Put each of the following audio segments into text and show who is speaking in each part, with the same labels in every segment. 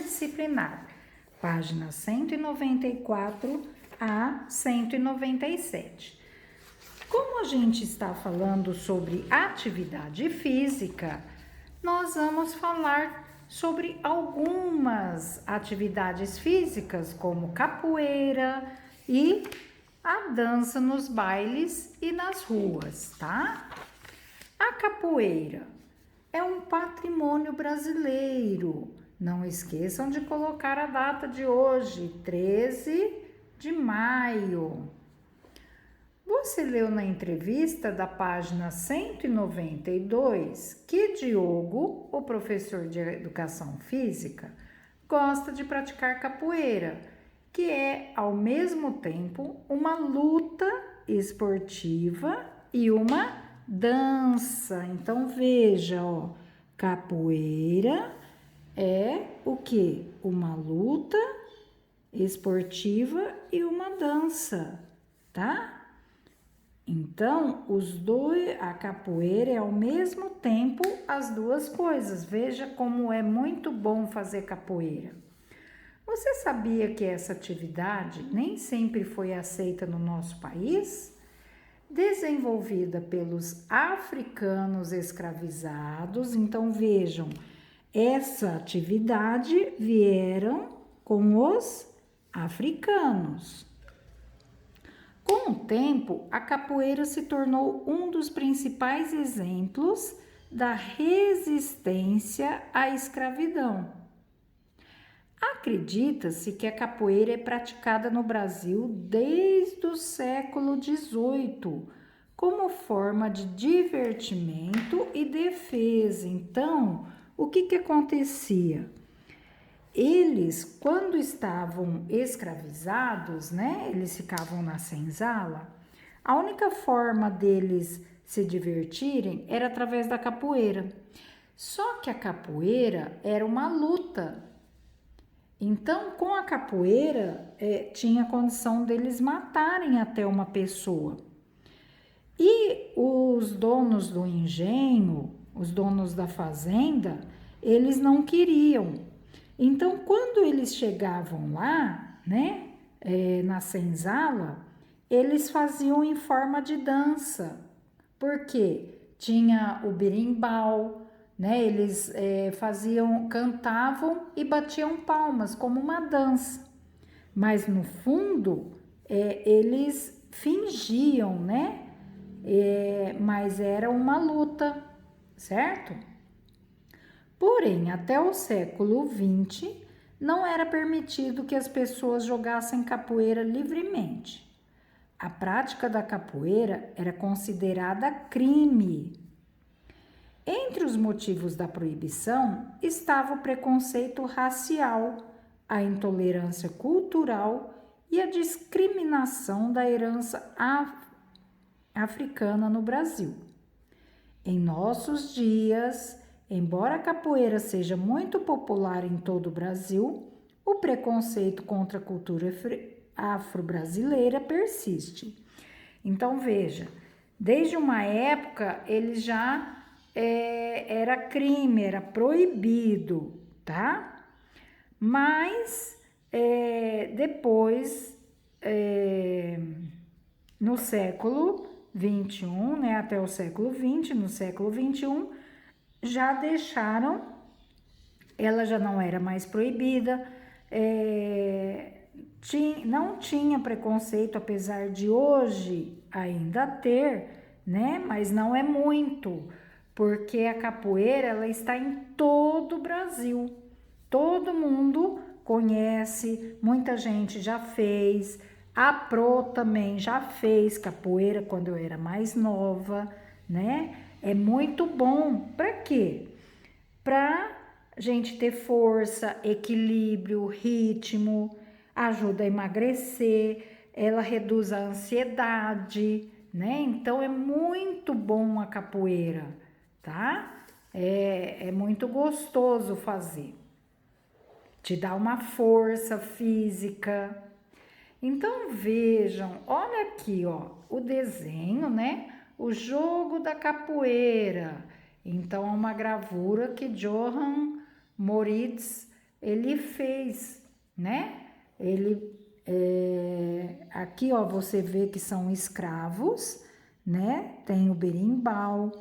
Speaker 1: multidisciplinar, páginas 194 a 197. Como a gente está falando sobre atividade física, nós vamos falar sobre algumas atividades físicas, como capoeira e a dança nos bailes e nas ruas, tá? A capoeira é um patrimônio brasileiro. Não esqueçam de colocar a data de hoje, 13 de maio. Você leu na entrevista da página 192 que Diogo, o professor de educação física, gosta de praticar capoeira, que é ao mesmo tempo uma luta esportiva e uma dança. Então veja, ó, capoeira é o que? Uma luta esportiva e uma dança, tá? Então, a capoeira é ao mesmo tempo as duas coisas. Veja como é muito bom fazer capoeira. Você sabia que essa atividade nem sempre foi aceita no nosso país? Desenvolvida pelos africanos escravizados. Então, vejam, essa atividade vieram com os africanos. Com o tempo, a capoeira se tornou um dos principais exemplos da resistência à escravidão. Acredita-se que a capoeira é praticada no Brasil desde o século XVIII, como forma de divertimento e defesa. Então, o que acontecia? Eles, quando estavam escravizados, né, eles ficavam na senzala, a única forma deles se divertirem era através da capoeira. Só que a capoeira era uma luta. Então, com a capoeira, tinha condição deles matarem até uma pessoa. E os donos do engenho, os donos da fazenda, eles não queriam. Então, quando eles chegavam lá, né, na senzala, eles faziam em forma de dança, porque tinha o berimbau, né, eles cantavam e batiam palmas como uma dança, mas no fundo eles fingiam, né, mas era uma luta, certo? Porém, até o século XX, não era permitido que as pessoas jogassem capoeira livremente. A prática da capoeira era considerada crime. Entre os motivos da proibição estava o preconceito racial, a intolerância cultural e a discriminação da herança africana no Brasil. Em nossos dias, embora a capoeira seja muito popular em todo o Brasil, o preconceito contra a cultura afro-brasileira persiste. Então, veja, desde uma época ele já era crime, era proibido, tá? Mas depois, no século XXI, né, até o século XX, no século XXI, já deixaram, ela já não era mais proibida, não tinha preconceito, apesar de hoje ainda ter, né? Mas não é muito, porque a capoeira ela está em todo o Brasil, todo mundo conhece, muita gente já fez, a Pro também já fez capoeira quando eu era mais nova, né? É muito bom. Para quê? Para gente ter força, equilíbrio, ritmo, ajuda a emagrecer, ela reduz a ansiedade, né? Então é muito bom a capoeira, tá? É muito gostoso fazer. Te dá uma força física. Então vejam, olha aqui, ó, o desenho, né? O jogo da capoeira. Então é uma gravura que Johann Moritz ele fez, né? Aqui, ó, você vê que são escravos, né? Tem o berimbau,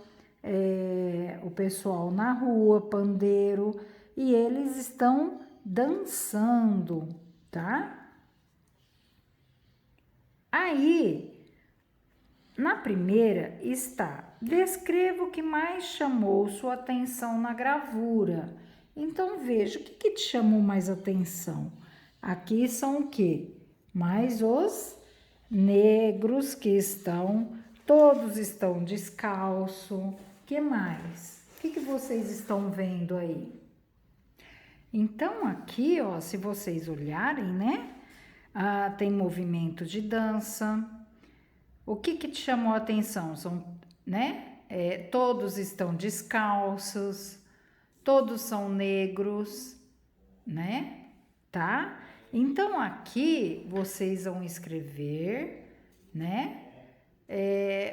Speaker 1: o pessoal na rua, pandeiro, e eles estão dançando, tá? Aí, na primeira está: descreva o que mais chamou sua atenção na gravura. Então veja, o que te chamou mais atenção? Aqui são o quê? Mais os negros que todos estão descalço. Que mais? O que vocês estão vendo aí? Então aqui, ó, se vocês olharem, né? Tem movimento de dança. O que te chamou a atenção? São, né? Todos estão descalços, todos são negros, né? Tá? Então aqui vocês vão escrever, né?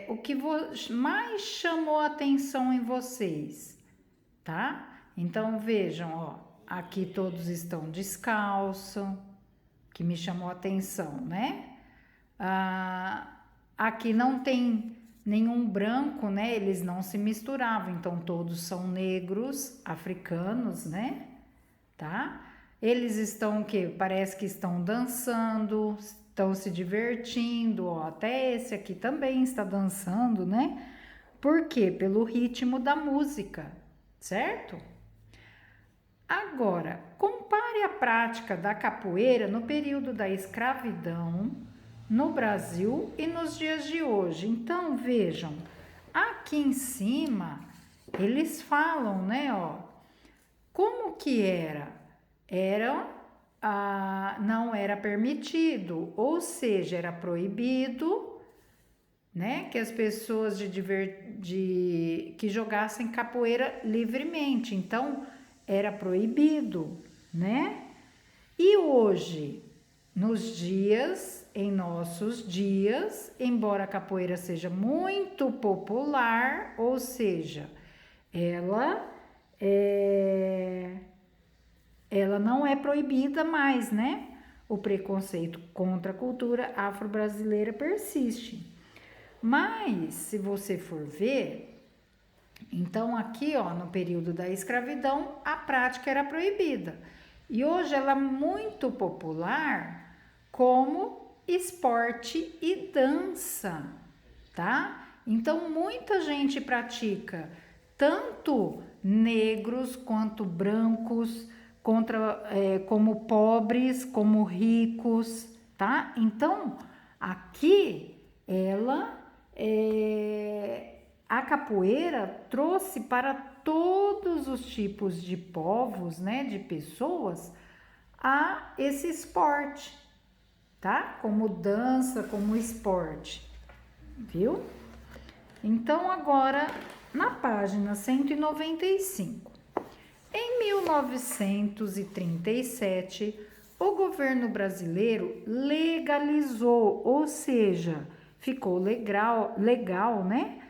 Speaker 1: O que mais chamou a atenção em vocês, tá? Então vejam, ó, aqui todos estão descalços, que me chamou a atenção, né? Aqui não tem nenhum branco, né? Eles não se misturavam, então todos são negros, africanos, né? Tá? Eles estão o quê? Parece que estão dançando, estão se divertindo, ó. Até esse aqui também está dançando, né? Por quê? Pelo ritmo da música, certo? Agora, compare a prática da capoeira no período da escravidão no Brasil e nos dias de hoje. Então, vejam, aqui em cima, eles falam, né, ó, como que era? Não era permitido, ou seja, era proibido, né, que as pessoas que jogassem capoeira livremente. Então, era proibido, né? E hoje, em nossos dias, embora a capoeira seja muito popular, ou seja, ela não é proibida mais, né? O preconceito contra a cultura afro-brasileira persiste. Mas, se você for ver, então aqui, ó, no período da escravidão, a prática era proibida. E hoje ela é muito popular como esporte e dança, tá? Então muita gente pratica, tanto negros quanto brancos, como pobres, como ricos, tá? Então aqui a capoeira trouxe para todos os tipos de povos, né, de pessoas, a esse esporte, tá? Como dança, como esporte, viu? Então, agora, na página 195. Em 1937, o governo brasileiro legalizou, ou seja, ficou legal, né?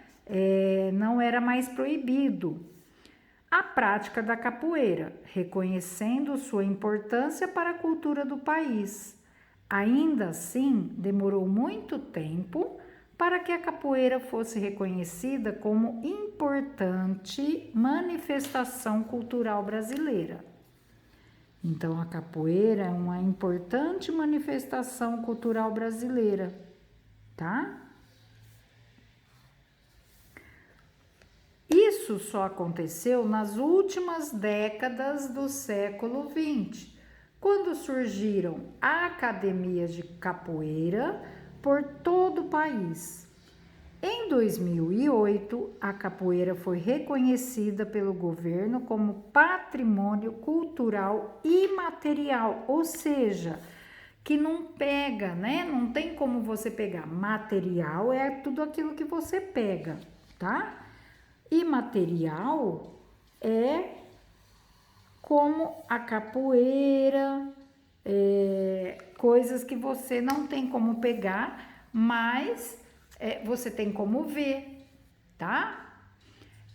Speaker 1: Não era mais proibido a prática da capoeira, reconhecendo sua importância para a cultura do país. Ainda assim, demorou muito tempo para que a capoeira fosse reconhecida como importante manifestação cultural brasileira. Então, a capoeira é uma importante manifestação cultural brasileira, tá? Isso só aconteceu nas últimas décadas do século XX, quando surgiram academias de capoeira por todo o país. Em 2008, a capoeira foi reconhecida pelo governo como patrimônio cultural imaterial, ou seja, que não pega, né? Não tem como você pegar. Material é tudo aquilo que você pega, tá? Imaterial é como a capoeira, coisas que você não tem como pegar, mas você tem como ver, tá?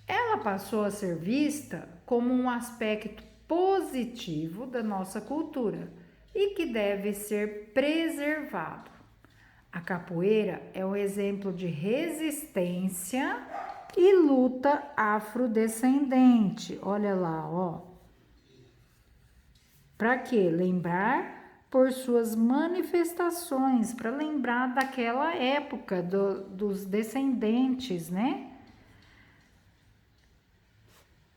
Speaker 1: Ela passou a ser vista como um aspecto positivo da nossa cultura e que deve ser preservado. A capoeira é um exemplo de resistência e luta afrodescendente. Olha lá, ó. Para quê? Lembrar por suas manifestações, para lembrar daquela época dos descendentes, né?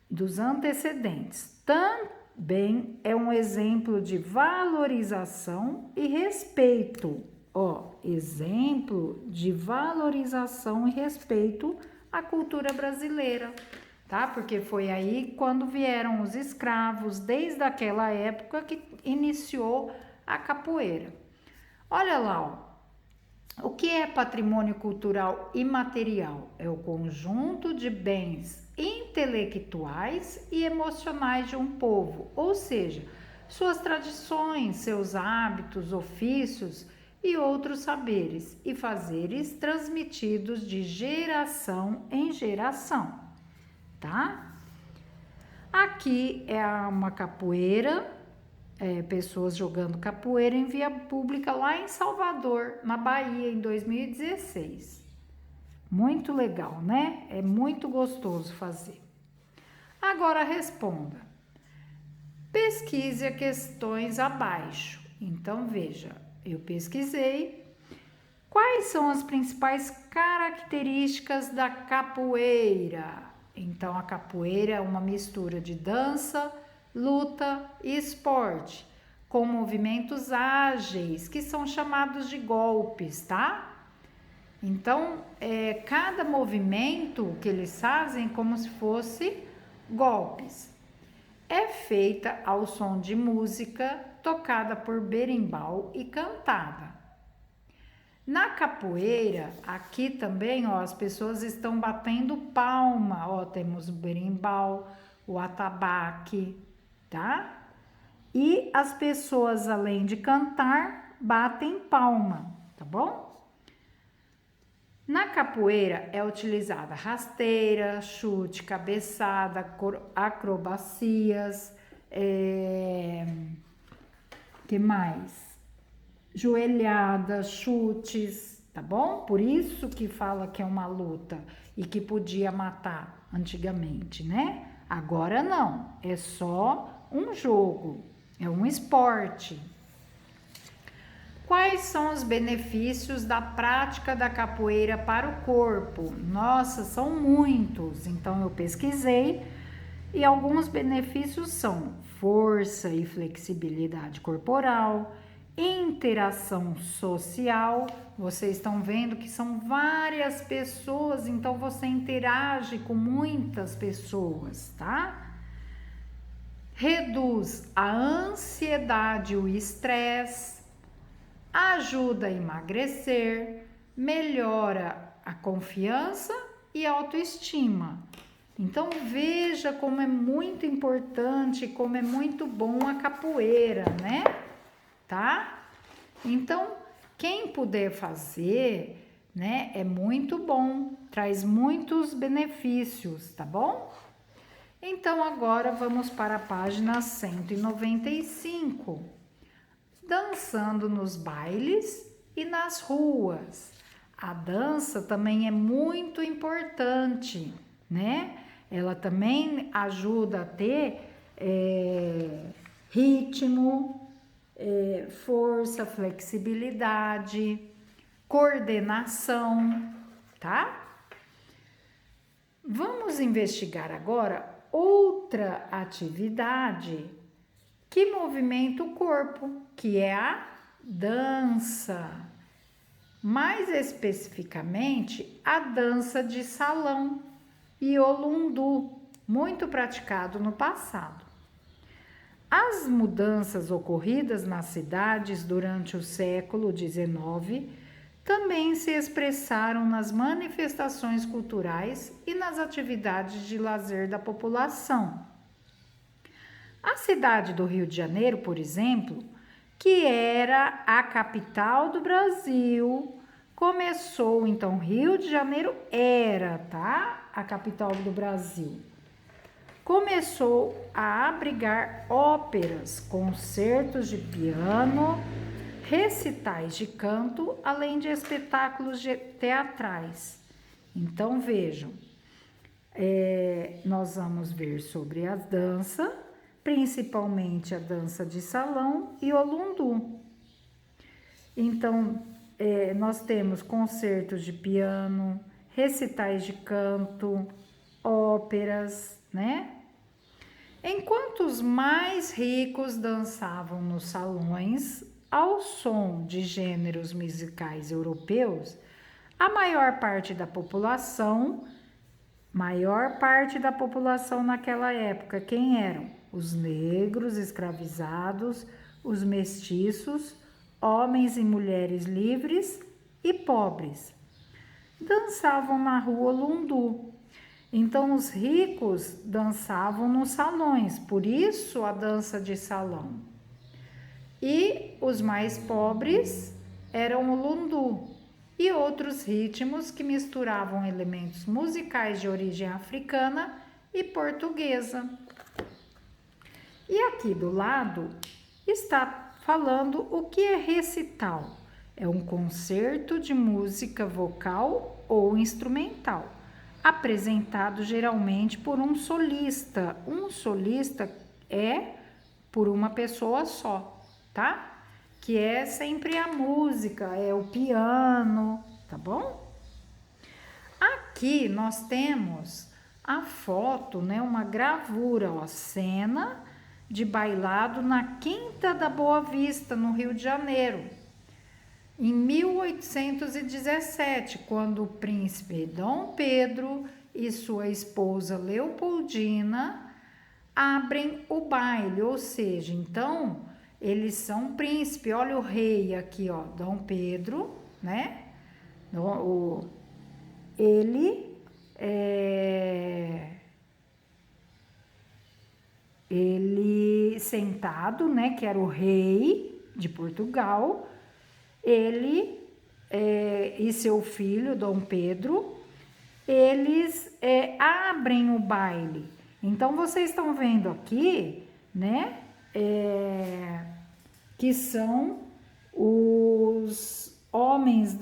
Speaker 1: Dos antecedentes. Também é um exemplo de valorização e respeito. Ó, exemplo de valorização e respeito à cultura brasileira, tá? Porque foi aí quando vieram os escravos, desde aquela época que iniciou a capoeira. Olha lá, ó. O que é patrimônio cultural imaterial? É o conjunto de bens intelectuais e emocionais de um povo, ou seja, suas tradições, seus hábitos, ofícios e outros saberes e fazeres transmitidos de geração em geração, tá? Aqui é uma capoeira, pessoas jogando capoeira em via pública lá em Salvador, na Bahia, em 2016. Muito legal, né? É muito gostoso fazer. Agora responda. Pesquise as questões abaixo. Então veja, eu pesquisei. Quais são as principais características da capoeira? Então a capoeira é uma mistura de dança, luta e esporte, com movimentos ágeis, que são chamados de golpes, tá? Então, cada movimento que eles fazem como se fosse golpes. É feita ao som de música tocada por berimbau e cantada. Na capoeira, aqui também, ó, as pessoas estão batendo palma, ó, temos o berimbau, o atabaque, tá? E as pessoas, além de cantar, batem palma, tá bom? Na capoeira é utilizada rasteira, chute, cabeçada, acrobacias, que mais? Joelhada, chutes, tá bom? Por isso que fala que é uma luta e que podia matar antigamente, né? Agora não, é só um jogo, é um esporte. Quais são os benefícios da prática da capoeira para o corpo? Nossa, são muitos. Então eu pesquisei e alguns benefícios são força e flexibilidade corporal, interação social. Vocês estão vendo que são várias pessoas, então você interage com muitas pessoas, tá? Reduz a ansiedade e o estresse, ajuda a emagrecer, melhora a confiança e a autoestima. Então veja como é muito importante, como é muito bom a capoeira, né? Tá? Então, quem puder fazer, né, é muito bom, traz muitos benefícios, tá bom? Então, agora vamos para a página 195. Dançando nos bailes e nas ruas. A dança também é muito importante, né? Ela também ajuda a ter ritmo, força, flexibilidade, coordenação, tá? Vamos investigar agora outra atividade que movimenta o corpo, que é a dança. Mais especificamente, a dança de salão e olundu, muito praticado no passado. As mudanças ocorridas nas cidades durante o século XIX também se expressaram nas manifestações culturais e nas atividades de lazer da população. A cidade do Rio de Janeiro, por exemplo, que era a capital do Brasil, começou, então, Rio de Janeiro era, tá? A capital do Brasil. começou a abrigar óperas, concertos de piano, recitais de canto, além de espetáculos teatrais. Então vejam, nós vamos ver sobre a dança, principalmente a dança de salão e Olundu. Então, nós temos concertos de piano, recitais de canto, óperas, né? Enquanto os mais ricos dançavam nos salões ao som de gêneros musicais europeus, a maior parte da população naquela época, quem eram? Os negros escravizados, os mestiços, homens e mulheres livres e pobres. Dançavam na rua Lundu. Então, os ricos dançavam nos salões, por isso a dança de salão. E os mais pobres eram o Lundu e outros ritmos que misturavam elementos musicais de origem africana e portuguesa. E aqui do lado está falando o que é recital. É um concerto de música vocal ou instrumental, apresentado geralmente por um solista. Um solista é por uma pessoa só, tá? Que é sempre a música, é o piano, tá bom? Aqui nós temos a foto, né? Uma gravura, ó, cena de bailado na Quinta da Boa Vista, no Rio de Janeiro, em 1817, quando o príncipe Dom Pedro e sua esposa Leopoldina abrem o baile, ou seja, então eles são príncipe. Olha o rei aqui, ó, Dom Pedro, né? Ele sentado, né? Que era o rei de Portugal. Ele e seu filho, Dom Pedro, eles abrem o baile. Então, vocês estão vendo aqui, né? Que são os homens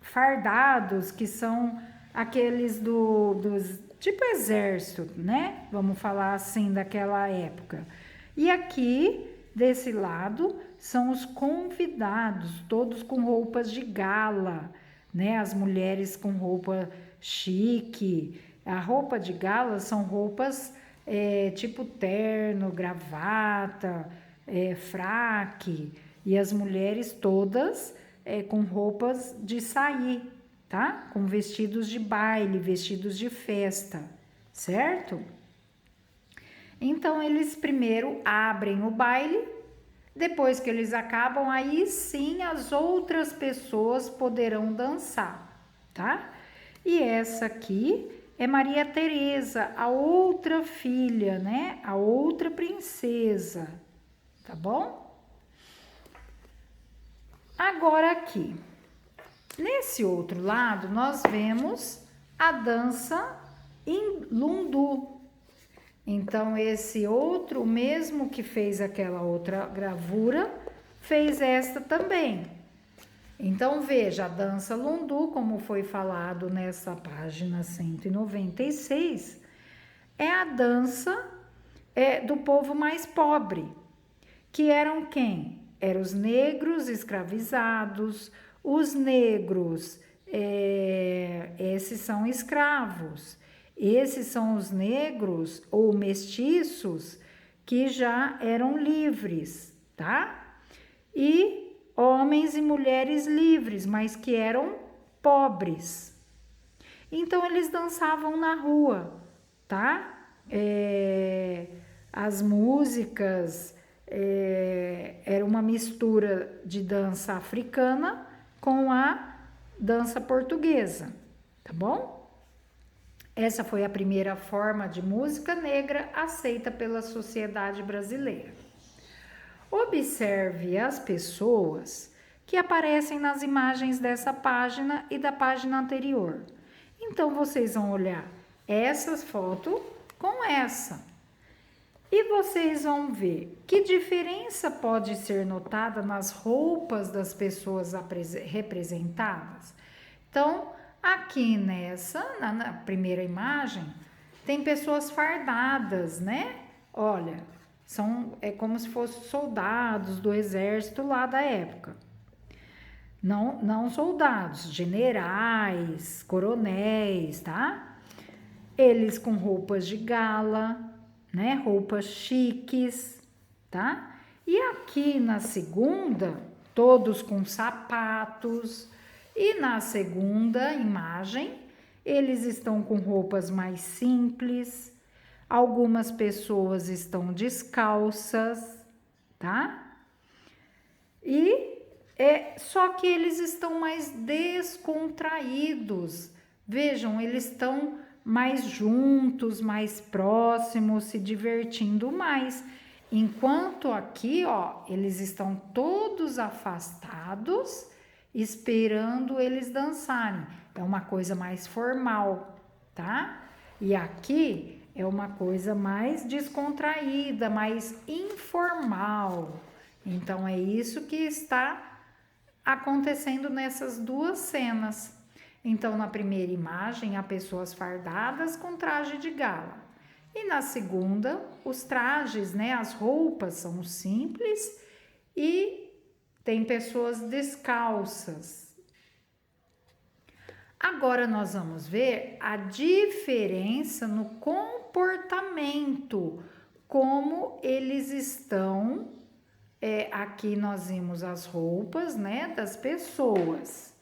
Speaker 1: fardados, que são aqueles dos tipo exército, né? Vamos falar assim, daquela época. E aqui, desse lado, são os convidados, todos com roupas de gala, né? As mulheres com roupa chique. A roupa de gala são roupas tipo terno, gravata, fraque, e as mulheres todas com roupas de sair, tá? Com vestidos de baile, vestidos de festa, certo? Então, eles primeiro abrem o baile, depois que eles acabam, aí sim as outras pessoas poderão dançar, tá? E essa aqui é Maria Teresa, a outra filha, né? A outra princesa, tá bom? Agora aqui, nesse outro lado, nós vemos a dança em Lundu. Então, esse outro, mesmo que fez aquela outra gravura, fez esta também. Então, veja, a dança Lundu, como foi falado nessa página 196, é a dança do povo mais pobre, que eram quem? Eram os negros escravizados, os negros, esses são escravos, esses são os negros ou mestiços que já eram livres, tá? E homens e mulheres livres, mas que eram pobres. Então, eles dançavam na rua, tá? As músicas era uma mistura de dança africana com a dança portuguesa, tá bom? Essa foi a primeira forma de música negra aceita pela sociedade brasileira. Observe as pessoas que aparecem nas imagens dessa página e da página anterior. Então, vocês vão olhar essa foto com essa. E vocês vão ver que diferença pode ser notada nas roupas das pessoas representadas. Então, aqui na primeira imagem, tem pessoas fardadas, né? Olha, é como se fossem soldados do exército lá da época. Não soldados, generais, coronéis, tá? Eles com roupas de gala, né? Roupas chiques, tá? E aqui na segunda, todos com sapatos. E na segunda imagem, eles estão com roupas mais simples. Algumas pessoas estão descalças, tá? Só que eles estão mais descontraídos. Vejam, eles estão mais juntos, mais próximos, se divertindo mais. Enquanto aqui, ó, eles estão todos afastados, esperando eles dançarem. É uma coisa mais formal, tá? E aqui é uma coisa mais descontraída, mais informal. Então é isso que está acontecendo nessas duas cenas. Então, na primeira imagem, há pessoas fardadas com traje de gala. E na segunda, os trajes, né, as roupas são simples e tem pessoas descalças. Agora nós vamos ver a diferença no comportamento, como eles estão. Aqui nós vimos as roupas, né, das pessoas.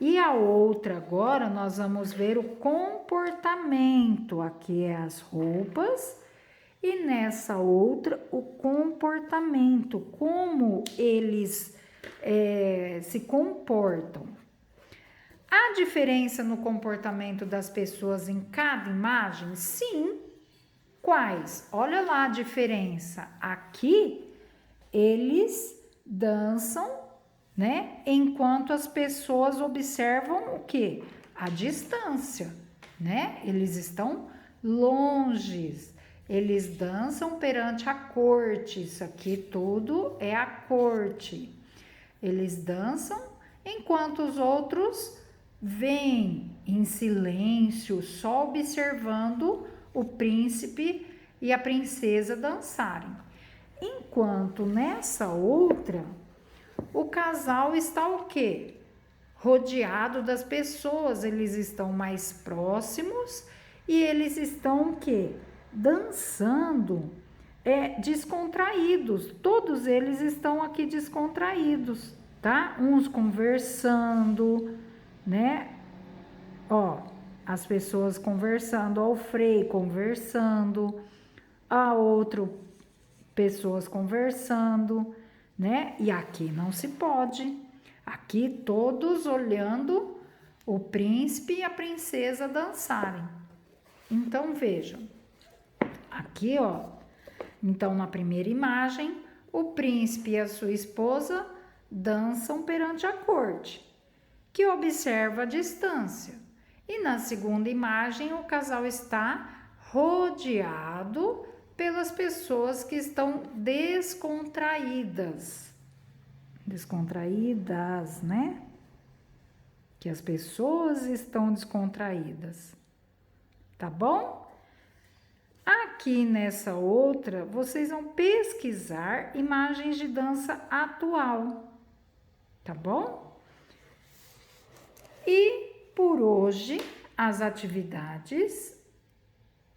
Speaker 1: E a outra agora nós vamos ver o comportamento. Aqui é as roupas e nessa outra o comportamento, como eles se comportam. Há diferença no comportamento das pessoas em cada imagem? Sim. Quais? Olha lá a diferença. Aqui eles dançam, né? Enquanto as pessoas observam o quê? A distância, né? Eles estão longe. Eles dançam perante a corte. Isso aqui tudo é a corte. Eles dançam enquanto os outros vêm em silêncio, só observando o príncipe e a princesa dançarem. Enquanto nessa outra, o casal está o quê? Rodeado das pessoas, eles estão mais próximos e eles estão o quê? Dançando, descontraídos. Todos eles estão aqui descontraídos, tá? Uns conversando, né? Ó, as pessoas conversando, ó, o Frei conversando, a outro pessoas conversando, né? E aqui não se pode. Aqui todos olhando o príncipe e a princesa dançarem. Então vejam. Aqui, ó. Então na primeira imagem, o príncipe e a sua esposa dançam perante a corte, que observa a distância. E na segunda imagem, o casal está rodeado pelas pessoas que estão descontraídas. Descontraídas, né? Que as pessoas estão descontraídas. Tá bom? Aqui nessa outra, vocês vão pesquisar imagens de dança atual. Tá bom? E por hoje, as atividades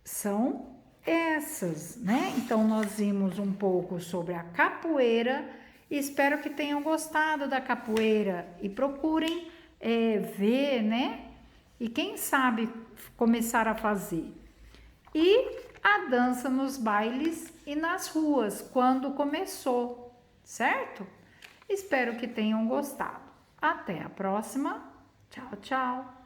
Speaker 1: são essas, né? Então, nós vimos um pouco sobre a capoeira. Espero que tenham gostado da capoeira e procurem ver, né? E quem sabe começar a fazer. E a dança nos bailes e nas ruas, quando começou, certo? Espero que tenham gostado. Até a próxima. Tchau, tchau.